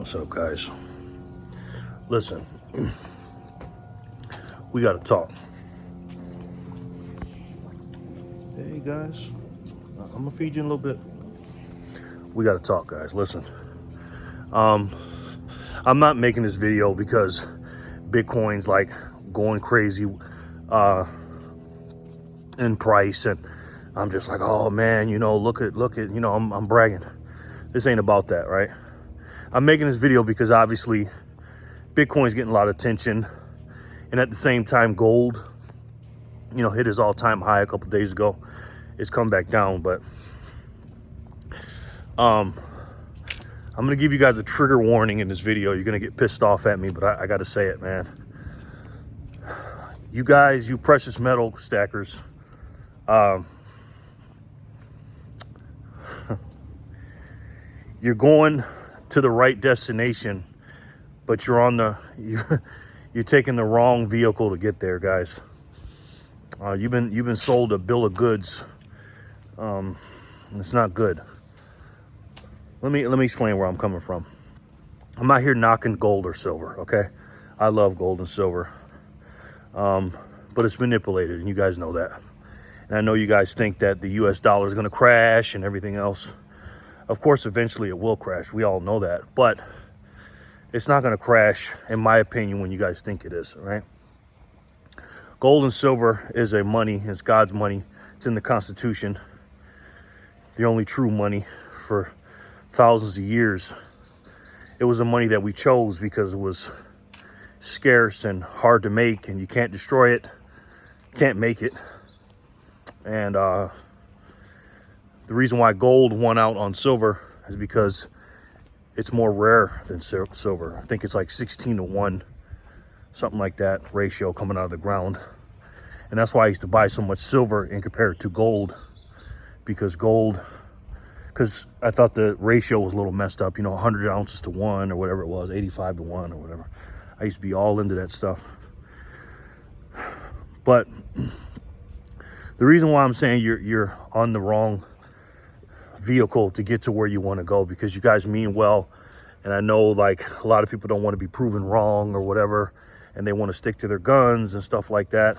What's up, guys? Listen, we gotta talk. Hey, guys, I'm gonna feed you in a little bit. We gotta talk, guys. Listen, I'm not making this video because Bitcoin's like going crazy in price, and I'm just like, oh man, look at, I'm bragging. This ain't about that, right? I'm making this video because obviously Bitcoin's getting a lot of attention, and at the same time, gold, hit his all-time high a couple days ago. It's come back down, but I'm gonna give you guys a trigger warning in this video. You're gonna get pissed off at me, but I gotta say it, man. You guys, you precious metal stackers, you're going to the right destination, but you're you're taking the wrong vehicle to get there, guys. You've been sold a bill of goods. It's not good. Let me explain where I'm coming from. I'm not here knocking gold or silver, okay? I love gold and silver, but it's manipulated, and you guys know that. And I know you guys think that the U.S. dollar is going to crash and everything else. Of course, eventually it will crash. We all know that. But it's not going to crash, in my opinion, when you guys think it is, right? Gold and silver is a money. It's God's money. It's in the Constitution. The only true money for thousands of years. It was the money that we chose because it was scarce and hard to make, and you can't destroy it, can't make it. And the reason why gold won out on silver is because it's more rare than silver. I think it's like 16-1, something like that ratio coming out of the ground. And that's why I used to buy so much silver and compare it to gold, because I thought the ratio was a little messed up, 100 ounces to 1 or whatever it was, 85 to 1 or whatever. I used to be all into that stuff. But the reason why I'm saying you're on the wrong vehicle to get to where you want to go, because you guys mean well, and I know like a lot of people don't want to be proven wrong or whatever, and they want to stick to their guns and stuff like that.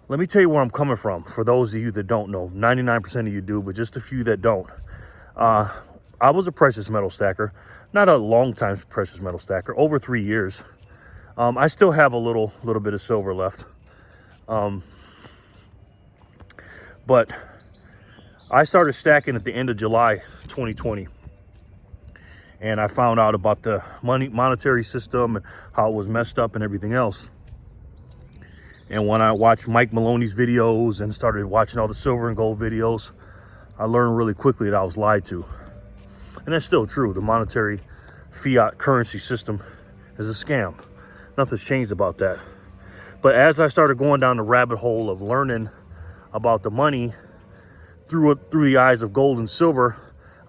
Let me tell you where I'm coming from. For those of you that don't know, 99% of you do, but just a few that don't. I was a precious metal stacker, not a long time precious metal stacker, over 3 years. I still have a little bit of silver left, but I started stacking at the end of July 2020, and I found out about the monetary system and how it was messed up and everything else. And when I watched Mike Maloney's videos and started watching all the silver and gold videos, I learned really quickly that I was lied to. And that's still true. The monetary fiat currency system is a scam. Nothing's changed about that. But as I started going down the rabbit hole of learning about the money through the eyes of gold and silver,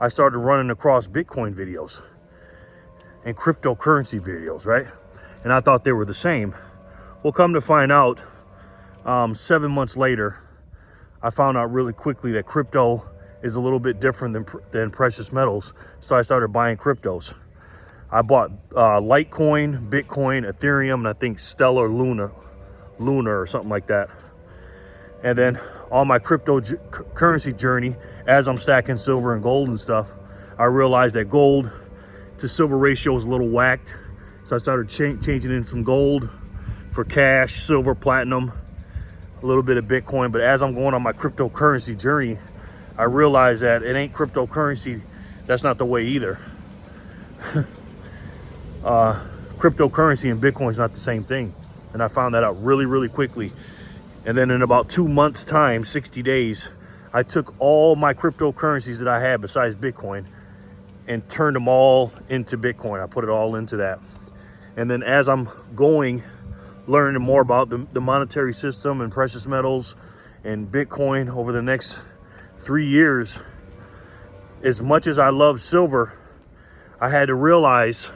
I started running across Bitcoin videos and cryptocurrency videos, right? And I thought they were the same. Well, come to find out, 7 months later, I found out really quickly that crypto is a little bit different than precious metals. So I started buying cryptos. I bought Litecoin, Bitcoin, Ethereum, and I think Stellar Luna or something like that. And then on my cryptocurrency journey, as I'm stacking silver and gold and stuff, I realized that gold to silver ratio was a little whacked. So I started changing in some gold for cash, silver, platinum, a little bit of Bitcoin. But as I'm going on my cryptocurrency journey, I realized that it ain't cryptocurrency. That's not the way either. Cryptocurrency and Bitcoin is not the same thing. And I found that out really, really quickly. And then in about 2 months' time, 60 days, I took all my cryptocurrencies that I had besides Bitcoin and turned them all into Bitcoin. I put it all into that. And then as I'm learning more about the monetary system and precious metals and Bitcoin over the next 3 years, as much as I love silver, I had to realize,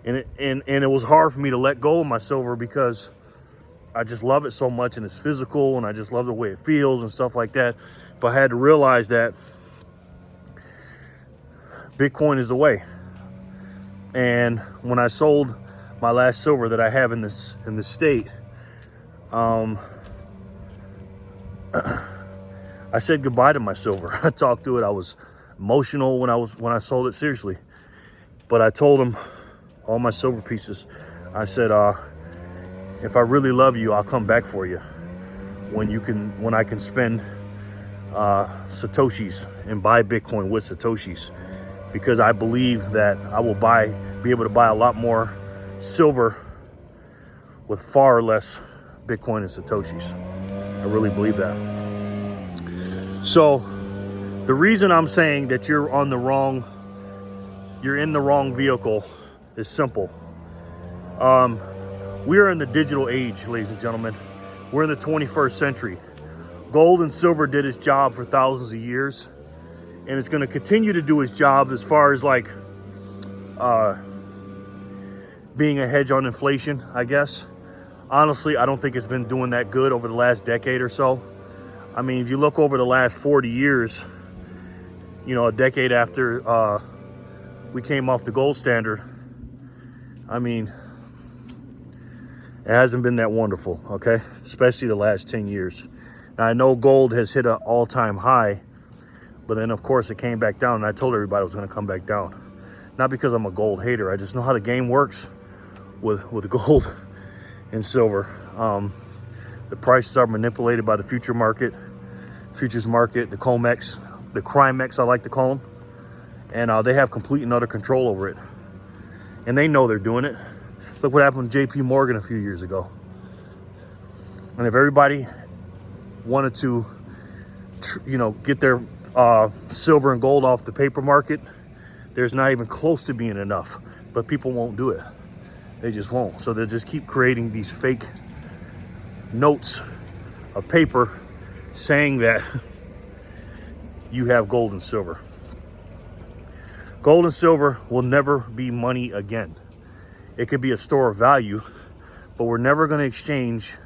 and it was hard for me to let go of my silver because I just love it so much, and it's physical, and I just love the way it feels and stuff like that. But I had to realize that Bitcoin is the way. And when I sold my last silver that I have in this state, I said goodbye to my silver. I talked to it. I was emotional when I sold it, seriously. But I told him all my silver pieces. I said, if I really love you, I'll come back for you when I can spend Satoshis and buy Bitcoin with Satoshis, because I believe that I will be able to buy a lot more silver with far less Bitcoin and Satoshis. I really believe that. So the reason I'm saying that you're in the wrong vehicle is simple. We are in the digital age, ladies and gentlemen. We're in the 21st century. Gold and silver did its job for thousands of years, and it's going to continue to do its job as far as like being a hedge on inflation, I guess. Honestly, I don't think it's been doing that good over the last decade or so. I mean, if you look over the last 40 years, a decade after we came off the gold standard, I mean, it hasn't been that wonderful, okay? Especially the last 10 years. Now, I know gold has hit an all-time high, but then, of course, it came back down, and I told everybody it was going to come back down. Not because I'm a gold hater. I just know how the game works with gold and silver. The prices are manipulated by the futures market, the COMEX, the CRIMEX, I like to call them. And they have complete and utter control over it. And they know they're doing it. Look what happened to JP Morgan a few years ago. And if everybody wanted to, get their silver and gold off the paper market, there's not even close to being enough. But people won't do it. They just won't. So they'll just keep creating these fake notes of paper saying that you have gold and silver. Gold and silver will never be money again. It could be a store of value, but we're never going to exchange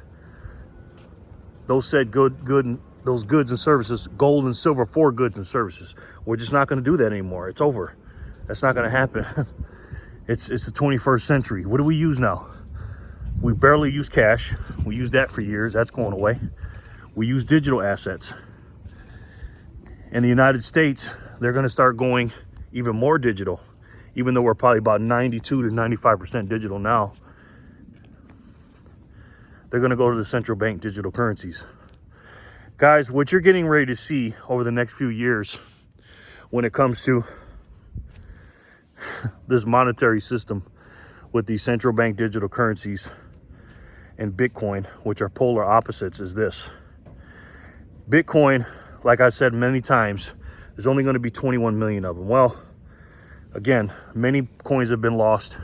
those goods and services, gold and silver, for goods and services. We're just not going to do that anymore. It's over. That's not going to happen. It's the 21st century. What do we use now? We barely use cash. We used that for years. That's going away. We use digital assets. In the United States, they're going to start going even more digital, even though we're probably about 92 to 95% digital now. They're going to go to the central bank digital currencies. Guys, what you're getting ready to see over the next few years when it comes to this monetary system with these central bank digital currencies and Bitcoin, which are polar opposites, is this. Bitcoin, like I said many times, there's only going to be 21 million of them. Well, again, many coins have been lost.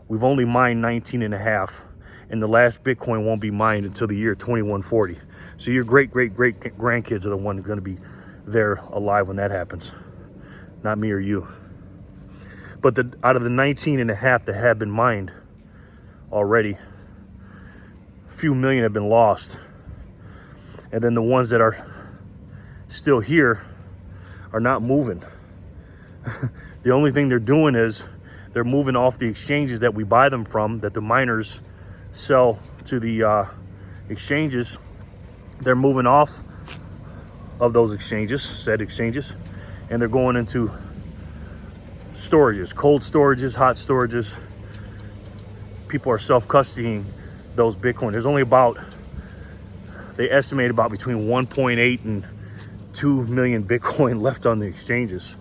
We've only mined 19 and a half, and the last Bitcoin won't be mined until the year 2140. So your great grandkids are the ones going to be there alive when that happens, not me or you. But out of the 19 and a half that have been mined already, a few million have been lost. And then the ones that are still here are not moving. The only thing they're doing is they're moving off the exchanges that we buy them from, that the miners sell to the exchanges. They're moving off of those said exchanges, and they're going into storages, cold storages, hot storages. People are self-custodying those Bitcoin. There's only they estimate about between 1.8 and 2 million Bitcoin left on the exchanges.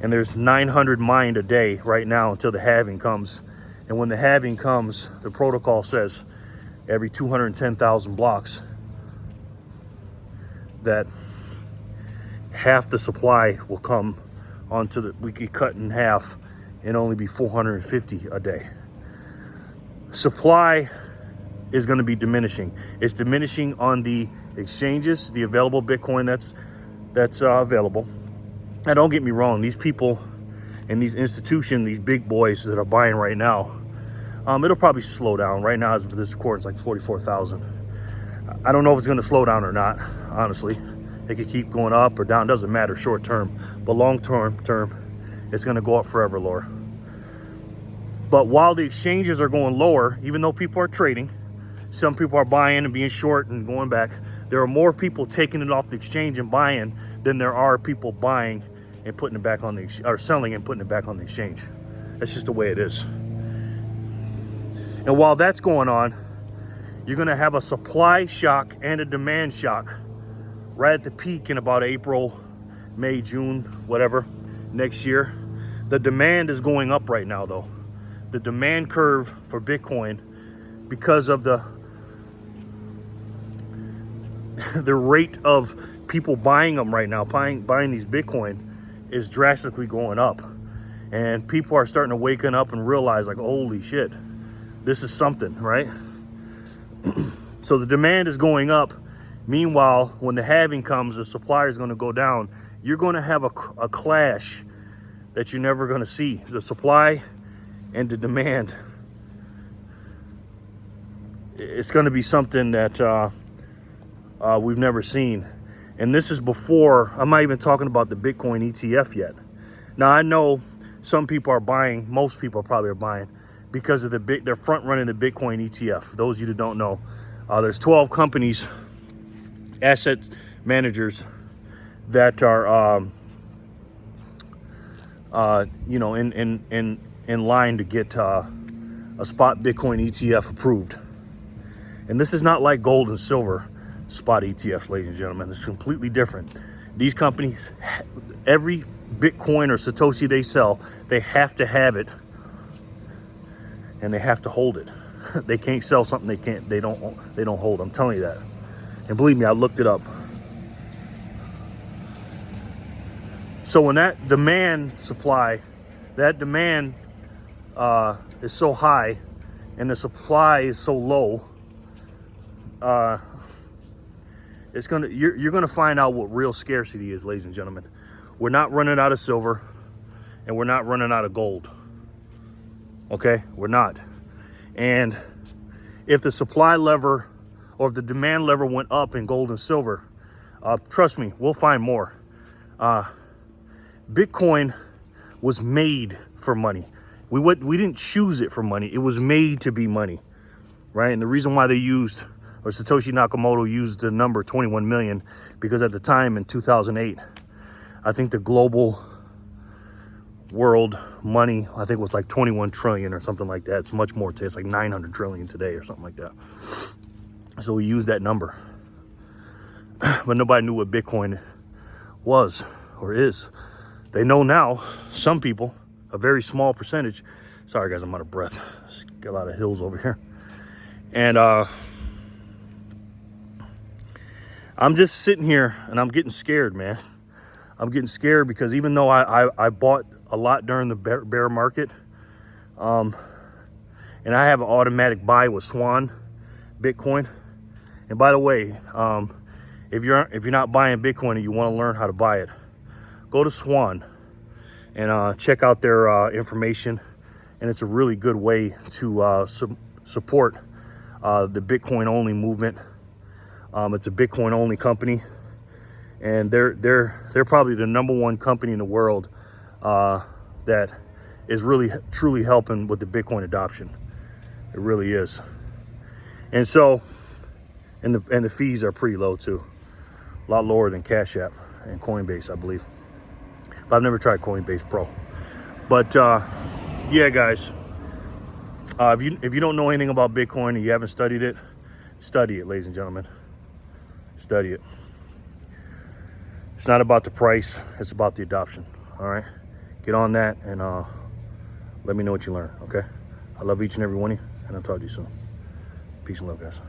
And there's 900 mined a day right now until the halving comes. And when the halving comes, the protocol says every 210,000 blocks that half the supply will come we could cut in half and only be 450 a day. Supply is going to be diminishing. It's diminishing on the exchanges, the available Bitcoin that's available. Now, don't get me wrong, these people and these institutions, these big boys that are buying right now, it'll probably slow down. Right now, as of this recording, it's like 44,000. I don't know if it's going to slow down or not, honestly. It could keep going up or down, doesn't matter short term. But long term, it's going to go up forever, Laura. But while the exchanges are going lower, even though people are trading, some people are buying and being short and going back, there are more people taking it off the exchange and buying than there are people buying and putting it back on the, or selling and putting it back on the exchange. That's just the way it is. And while that's going on, you're gonna have a supply shock and a demand shock right at the peak in about April, May, June, whatever, next year. The demand is going up right now though. The demand curve for Bitcoin, because of the rate of people buying them right now, buying these Bitcoin, is drastically going up. And people are starting to waken up and realize, like, holy shit, this is something, right? So the demand is going up. Meanwhile, when the halving comes, the supply is going to go down. You're going to have a clash that you're never going to see. The supply and the demand. It's going to be something that we've never seen. And this is before, I'm not even talking about the Bitcoin ETF yet. Now, I know some people are buying, most people probably are buying, because of they're front running the Bitcoin ETF. Those of you that don't know, there's 12 companies, asset managers, that are, in line to get a spot Bitcoin ETF approved. And this is not like gold and silver spot ETFs, ladies and gentlemen. It's completely different. These companies, every Bitcoin or Satoshi they sell, they have to have it, and they have to hold it. They can't sell something they don't hold. I'm telling you that. And believe me, I looked it up. So when that demand is so high and the supply is so low, you're gonna find out what real scarcity is, ladies and gentlemen. We're not running out of silver, and we're not running out of gold. Okay, we're not. And if the supply lever or if the demand lever went up in gold and silver, trust me, we'll find more. Bitcoin was made for money. We didn't choose it for money. It was made to be money, right? And the reason why Satoshi Nakamoto used the number 21 million, because at the time in 2008, I think the global world money, I think, was like 21 trillion or something like that. It's much more today. It's like 900 trillion today or something like that. So we used that number. But nobody knew what Bitcoin was or is. They know now, some people, a very small percentage. Sorry guys, I'm out of breath. Got a lot of hills over here. And I'm just sitting here and I'm getting scared, man. I'm getting scared because even though I bought a lot during the bear market, and I have an automatic buy with Swan Bitcoin. And by the way, if you're not buying Bitcoin and you want to learn how to buy it, go to Swan and check out their information. And it's a really good way to support the Bitcoin only movement. It's a Bitcoin only company, and they're probably the #1 company in the world that is really truly helping with the Bitcoin adoption. It really is. And so, and the fees are pretty low too, a lot lower than Cash App and Coinbase, I believe. But I've never tried Coinbase Pro. But yeah, guys, if you don't know anything about Bitcoin and you haven't studied it, study it, ladies and gentlemen. Study it. It's not about the price, it's about the adoption. All right, get on that and let me know what you learn. Okay, I love each and every one of you, and I'll talk to you soon. Peace and love, guys.